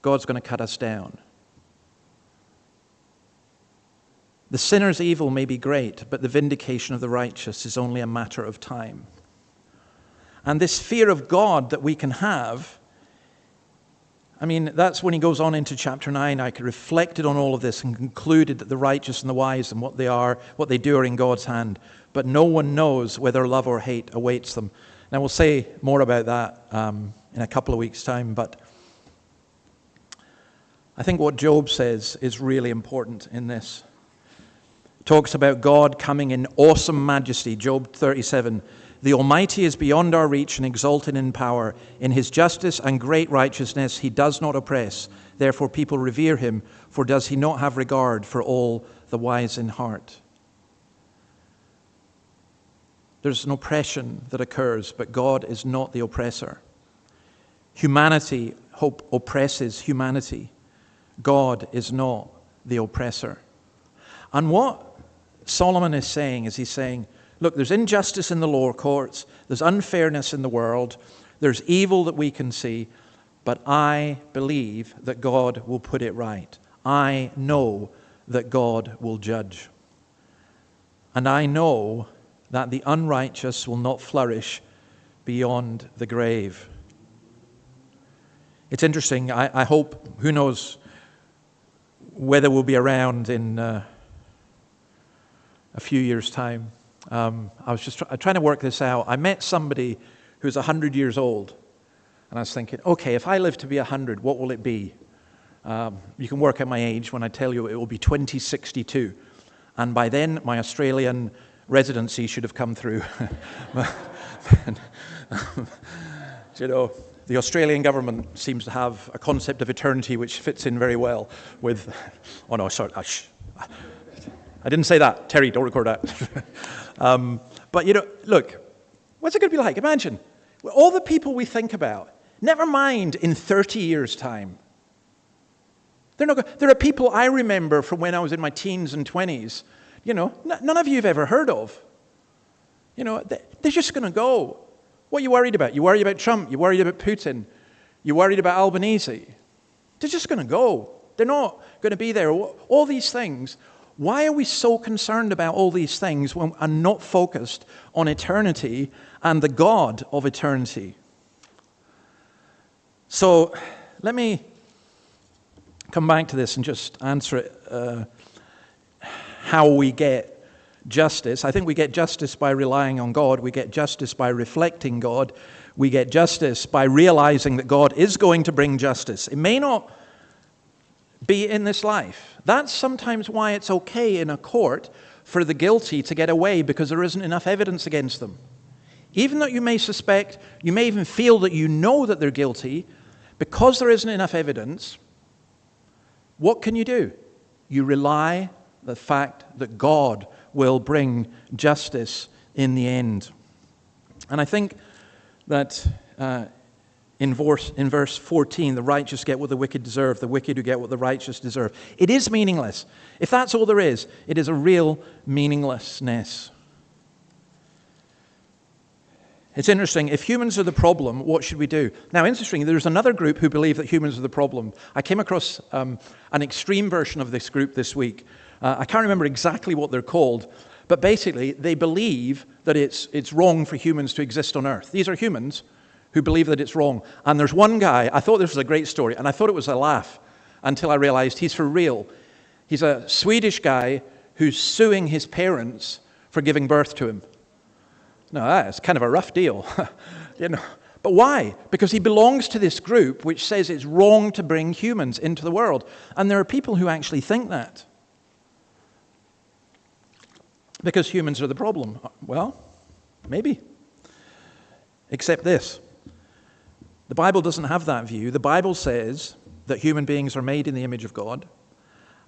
S1: God's going to cut us down. The sinner's evil may be great, but the vindication of the righteous is only a matter of time. And this fear of God that we can have, I mean, that's when he goes on into chapter 9. I reflected on all of this and concluded that the righteous and the wise and what they do are in God's hand. But no one knows whether love or hate awaits them. Now, we'll say more about that in a couple of weeks' time. But I think what Job says is really important in this. It talks about God coming in awesome majesty. Job 37. The Almighty is beyond our reach and exalted in power. In his justice and great righteousness he does not oppress. Therefore people revere him. For does he not have regard for all the wise in heart? There's an oppression that occurs, but God is not the oppressor. Humanity oppresses humanity. God is not the oppressor. And what Solomon is saying is he's saying, look, there's injustice in the lower courts, there's unfairness in the world, there's evil that we can see, but I believe that God will put it right. I know that God will judge. And I know that the unrighteous will not flourish beyond the grave. It's interesting, I hope, who knows whether we'll be around in a few years' time. I was just trying to work this out. I met somebody who's 100 years old, and I was thinking, okay, if I live to be 100, what will it be? You can work out my age when I tell you it will be 2062. And by then, my Australian residency should have come through. You know, the Australian government seems to have a concept of eternity which fits in very well with... Oh, no, sorry. I didn't say that. Terry, don't record that. But, you know, look, what's it going to be like? Imagine, all the people we think about, never mind in 30 years' time. There are people I remember from when I was in my teens and 20s, you know, none of you have ever heard of. You know, they're just going to go. What are you worried about? You worried about Trump? You worried about Putin? You worried about Albanese? They're just going to go. They're not going to be there. All these things. Why are we so concerned about all these things and not focused on eternity and the God of eternity? So let me come back to this and just answer it. How we get justice. I think we get justice by relying on God. We get justice by reflecting God. We get justice by realizing that God is going to bring justice. It may not be in this life. That's sometimes why it's okay in a court for the guilty to get away, because there isn't enough evidence against them. Even though you may suspect, you may even feel that you know that they're guilty, because there isn't enough evidence, what can you do? You rely on the fact that God will bring justice in the end. And I think that in verse 14, the righteous get what the wicked deserve, the wicked who get what the righteous deserve. It is meaningless. If that's all there is, it is a real meaninglessness. It's interesting. If humans are the problem, what should we do? Now, interesting, there's another group who believe that humans are the problem. I came across an extreme version of this group this week. I can't remember exactly what they're called, but basically they believe that it's wrong for humans to exist on Earth. These are humans who believe that it's wrong. And there's one guy, I thought this was a great story, and I thought it was a laugh until I realized he's for real. He's a Swedish guy who's suing his parents for giving birth to him. Now, that's kind of a rough deal. You know. But why? Because he belongs to this group which says it's wrong to bring humans into the world. And there are people who actually think that. Because humans are the problem. Well, maybe. Except this. The Bible doesn't have that view. The Bible says that human beings are made in the image of God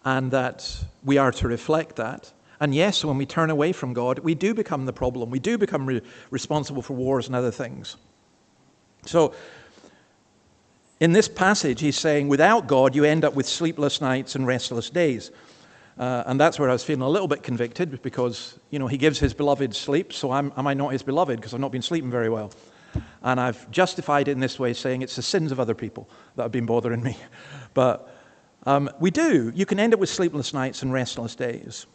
S1: and that we are to reflect that. And yes, when we turn away from God, we do become the problem. We do become responsible for wars and other things. So In this passage, he's saying, without God, you end up with sleepless nights and restless days. And that's where I was feeling a little bit convicted, because, he gives his beloved sleep, so am I not his beloved because I've not been sleeping very well? And I've justified it in this way, saying it's the sins of other people that have been bothering me. But we do. You can end up with sleepless nights and restless days.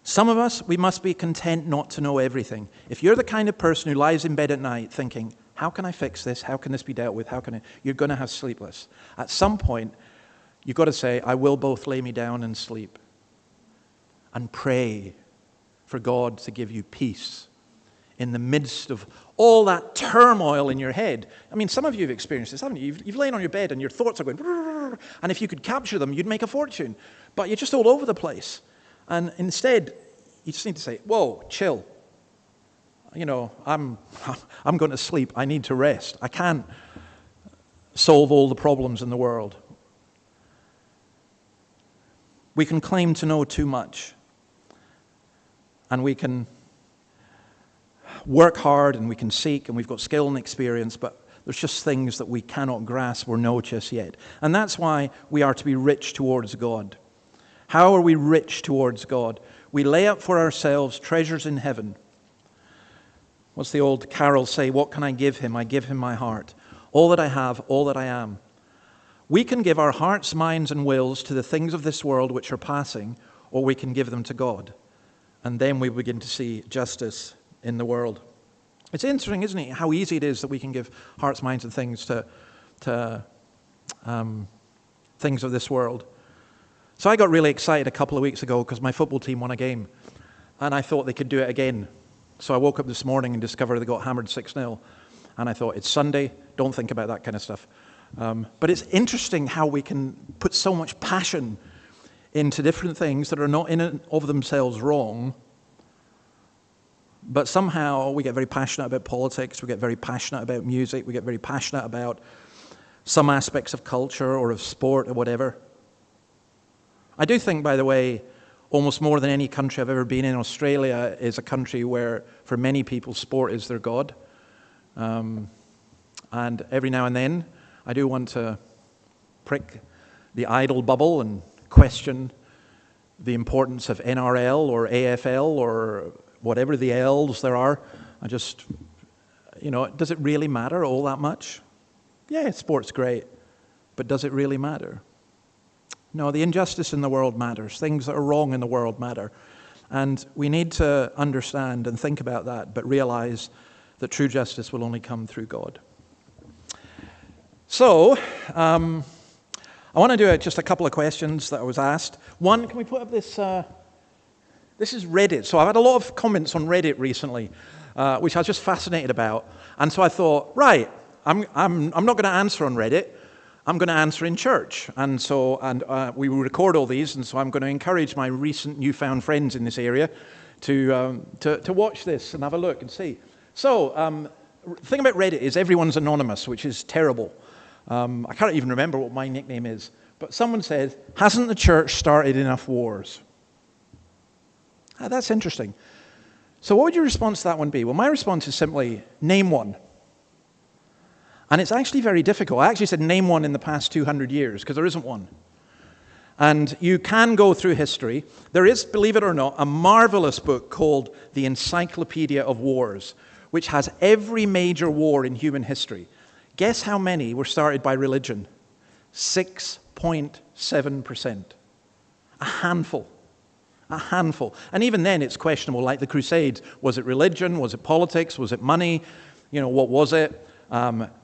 S1: Some of us, we must be content not to know everything. If you're the kind of person who lies in bed at night thinking, how can I fix this? How can this be dealt with? You're going to have sleepless. At some point, you've got to say, I will both lay me down and sleep. And pray for God to give you peace in the midst of all that turmoil in your head. I mean, some of you have experienced this, haven't you? You've lain on your bed and your thoughts are going, and if you could capture them, you'd make a fortune. But you're just all over the place. And instead, you just need to say, whoa, chill. I'm going to sleep. I need to rest. I can't solve all the problems in the world. We can claim to know too much. And we can work hard and we can seek and we've got skill and experience, but there's just things that we cannot grasp or know just yet. And that's why we are to be rich towards God. How are we rich towards God? We lay up for ourselves treasures in heaven. What's the old carol say? What can I give him? I give him my heart. All that I have, all that I am. We can give our hearts, minds, and wills to the things of this world which are passing, or we can give them to God. And then we begin to see justice in the world. It's interesting, isn't it, how easy it is that we can give hearts, minds, and things to things of this world. So I got really excited a couple of weeks ago because my football team won a game, and I thought they could do it again. So I woke up this morning and discovered they got hammered 6-0, and I thought, it's Sunday, don't think about that kind of stuff. But it's interesting how we can put so much passion into different things that are not in and of themselves wrong, but somehow we get very passionate about politics, we get very passionate about music, we get very passionate about some aspects of culture or of sport or whatever. I do think, by the way, almost more than any country I've ever been in, Australia is a country where, for many people, sport is their god. And every now and then, I do want to prick the idle bubble and question the importance of NRL or AFL or whatever the L's there are. I just, does it really matter all that much? Yeah, sport's great, but does it really matter? No, the injustice in the world matters. Things that are wrong in the world matter. And we need to understand and think about that, but realize that true justice will only come through God. So, I want to do just a couple of questions that I was asked. One, can we put up this? This is Reddit. So I've had a lot of comments on Reddit recently, which I was just fascinated about. And so I thought, right, I'm not going to answer on Reddit. I'm going to answer in church. And we will record all these, and so I'm going to encourage my recent newfound friends in this area to watch this and have a look and see. So, the thing about Reddit is everyone's anonymous, which is terrible. I can't even remember what my nickname is. But someone said, hasn't the church started enough wars? That's interesting. So what would your response to that one be? Well, my response is simply, name one. And it's actually very difficult. I actually said name one in the past 200 years, because there isn't one. And you can go through history. There is, believe it or not, a marvelous book called The Encyclopedia of Wars, which has every major war in human history. Guess how many were started by religion? 6.7%. A handful. A handful. And even then it's questionable, like the Crusades. Was it religion? Was it politics? Was it money? What was it?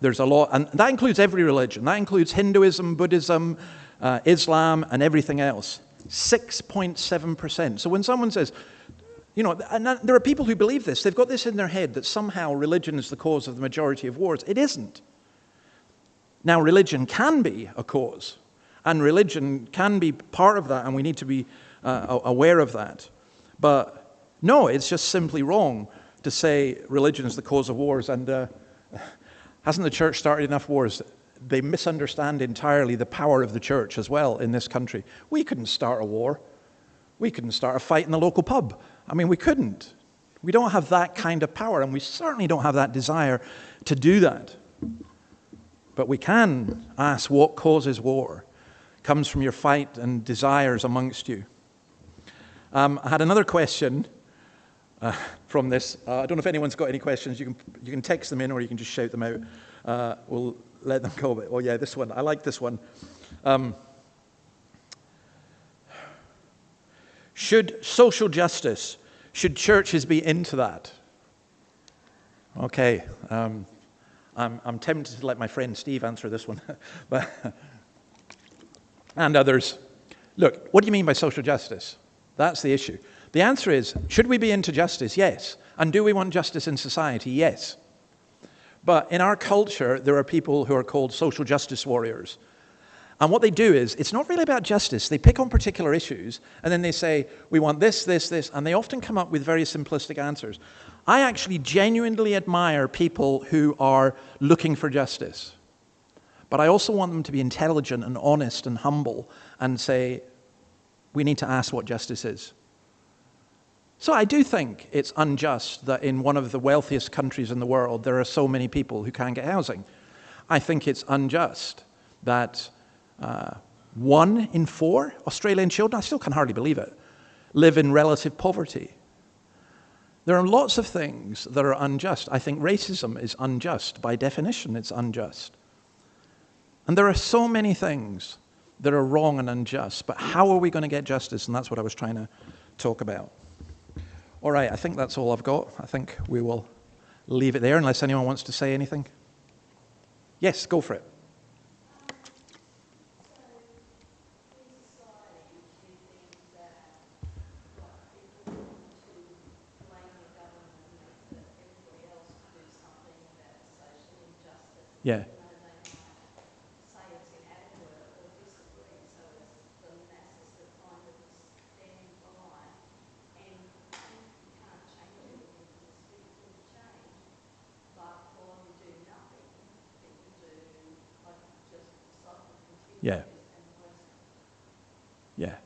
S1: There's a lot, and that includes every religion. That includes Hinduism, Buddhism, Islam, and everything else. 6.7%. So when someone says, and there are people who believe this, they've got this in their head that somehow religion is the cause of the majority of wars. It isn't. Now, religion can be a cause, and religion can be part of that, and we need to be aware of that. But no, it's just simply wrong to say religion is the cause of wars, and hasn't the church started enough wars? They misunderstand entirely the power of the church as well in this country. We couldn't start a war. We couldn't start a fight in the local pub. I mean, we couldn't. We don't have that kind of power, and we certainly don't have that desire to do that. But we can ask what causes war. It comes from your fight and desires amongst you. I had another question from this. I don't know if anyone's got any questions. You can text them in or you can just shout them out. We'll let them go. Oh yeah, this one. I like this one. Should social justice, should churches be into that? Okay. I'm tempted to let my friend Steve answer this one, and others. Look, what do you mean by social justice? That's the issue. The answer is, should we be into justice? Yes. And do we want justice in society? Yes. But in our culture, there are people who are called social justice warriors. And what they do is, it's not really about justice. They pick on particular issues, and then they say, we want this, this, this, and they often come up with very simplistic answers. I actually genuinely admire people who are looking for justice. But I also want them to be intelligent and honest and humble and say, we need to ask what justice is. So I do think it's unjust that in one of the wealthiest countries in the world, there are so many people who can't get housing. I think it's unjust that 1 in 4 Australian children, I still can hardly believe it, live in relative poverty. There are lots of things that are unjust. I think racism is unjust. By definition, it's unjust. And there are so many things that are wrong and unjust. But how are we going to get justice? And that's what I was trying to talk about. All right, I think that's all I've got. I think we will leave it there unless anyone wants to say anything. Yes, go for it. Yeah. Yeah. Yeah.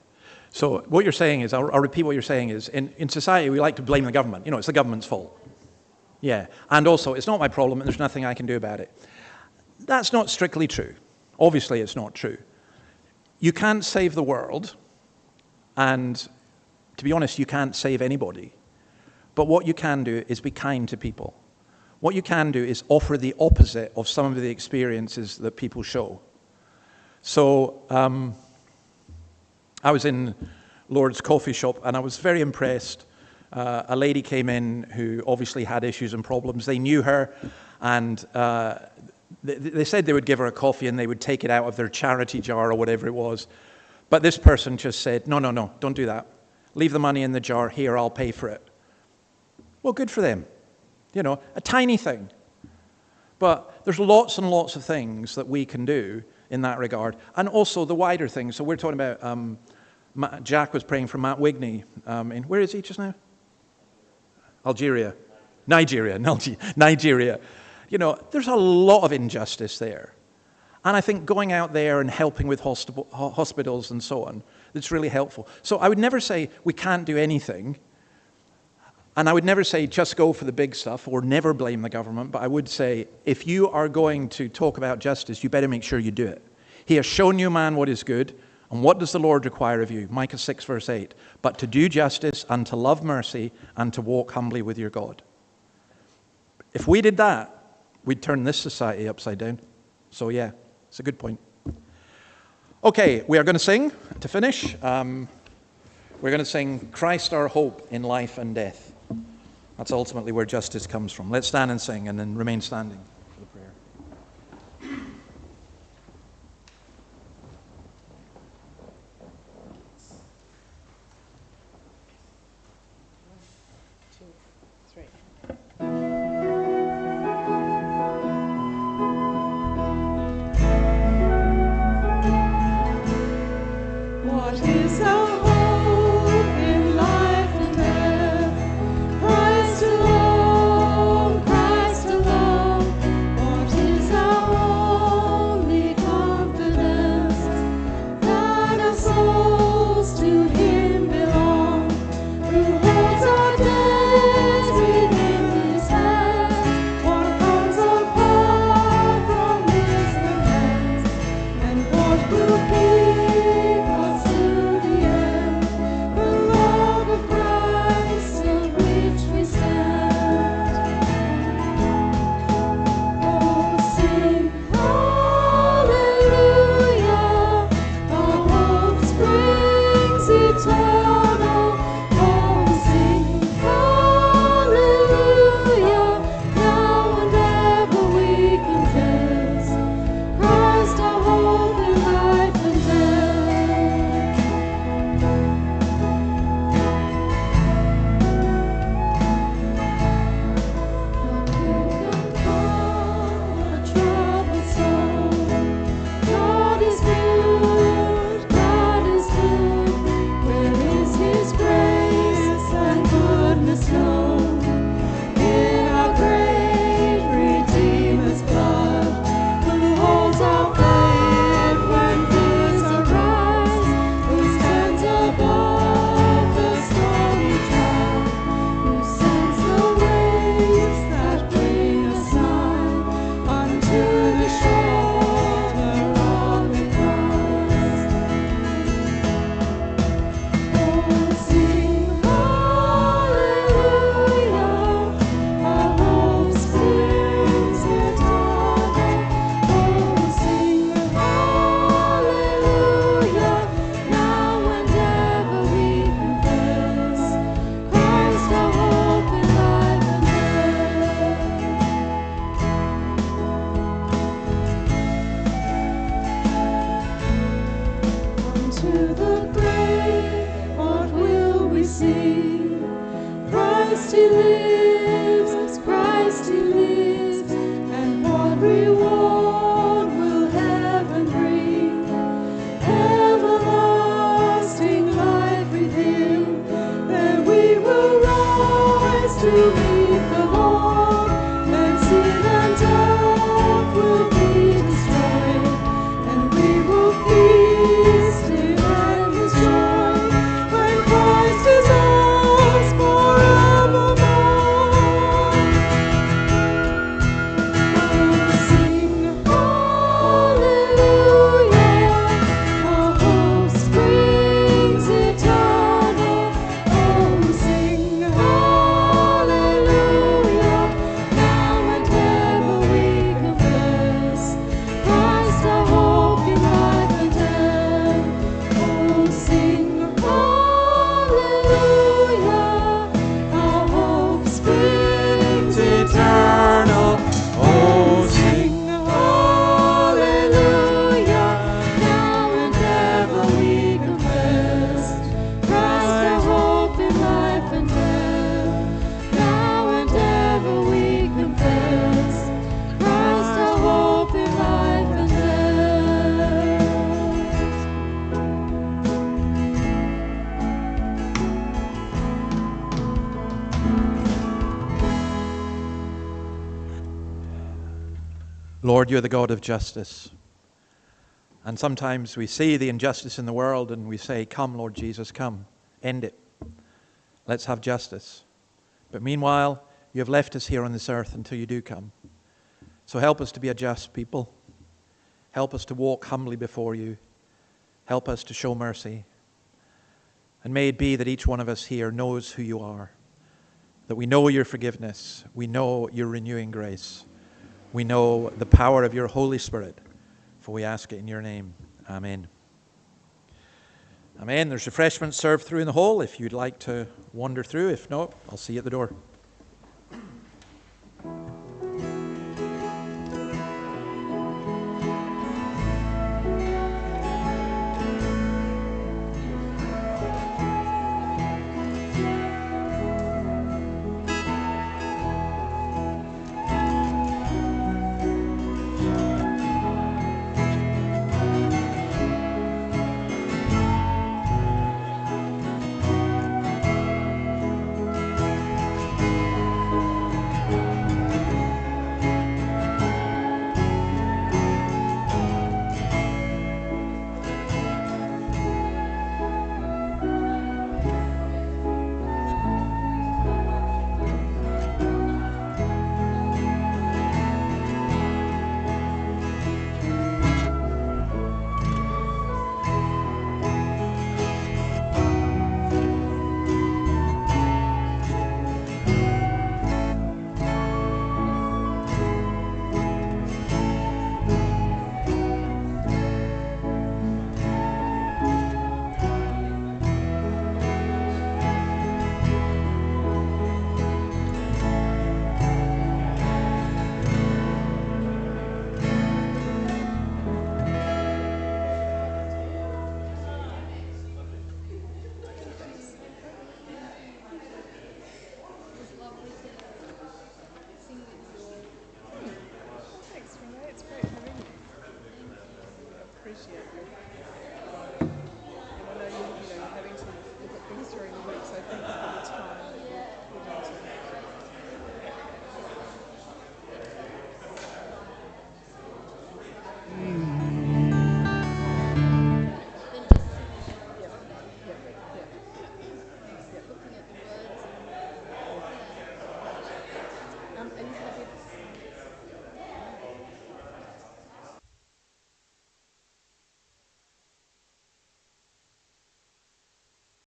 S1: So what you're saying is, I'll repeat what you're saying is, in society we like to blame the government. You know, it's the government's fault. Yeah. And also, it's not my problem and there's nothing I can do about it. That's not strictly true. Obviously, it's not true. You can't save the world, and to be honest, you can't save anybody. But what you can do is be kind to people. What you can do is offer the opposite of some of the experiences that people show. So, I was in Lord's coffee shop, and I was very impressed. A lady came in who obviously had issues and problems. They knew her, and they said they would give her a coffee and they would take it out of their charity jar or whatever it was. But this person just said, no, don't do that. Leave the money in the jar. Here, I'll pay for it. Well, good for them. You know, a tiny thing. But there's lots and lots of things that we can do in that regard. And also the wider things. So we're talking about, Jack was praying for Matt Wigney. Where is he just now? Nigeria. You know, there's a lot of injustice there. And I think going out there and helping with hospitals and so on, it's really helpful. So I would never say we can't do anything. And I would never say just go for the big stuff or never blame the government. But I would say if you are going to talk about justice, you better make sure you do it. He has shown you, man, what is good. And what does the Lord require of you? Micah 6, verse 8. But to do justice and to love mercy and to walk humbly with your God. If we did that, we'd turn this society upside down. So yeah, it's a good point. Okay, we are going to sing to finish. We're going to sing Christ our hope in life and death. That's ultimately where justice comes from. Let's stand and sing and then remain standing for the prayer.
S3: 1, 2, 3.
S2: What is our hope in life and death? Christ alone, the grave, what will we see? Christ He lives, Christ He lives, and what reward will heaven bring? Everlasting life with Him, then we will rise to meet the Lord, and sin and death will be destroyed, and we will feast in endless joy, when Christ is ours forevermore. Sing hallelujah, our hope springs eternal. Oh, sing hallelujah, now and ever we confess Christ our hope in life and death. Oh, sing hallelujah, our hope springs eternal. Oh, sing hallelujah, now and ever we confess Christ our hope in life and death. Now and ever we confess Christ our hope in life and death.
S1: Lord, you're the God of justice. And sometimes we see the injustice in the world and we say, come, Lord Jesus, come. End it. Let's have justice. But meanwhile, you have left us here on this earth until you do come. So help us to be a just people. Help us to walk humbly before you. Help us to show mercy. And may it be that each one of us here knows who you are. That we know your forgiveness. We know your renewing grace. We know the power of your Holy Spirit. For we ask it in your name. Amen. Amen. There's refreshments served through in the hall if you'd like to wander through. If not, I'll see you at the door.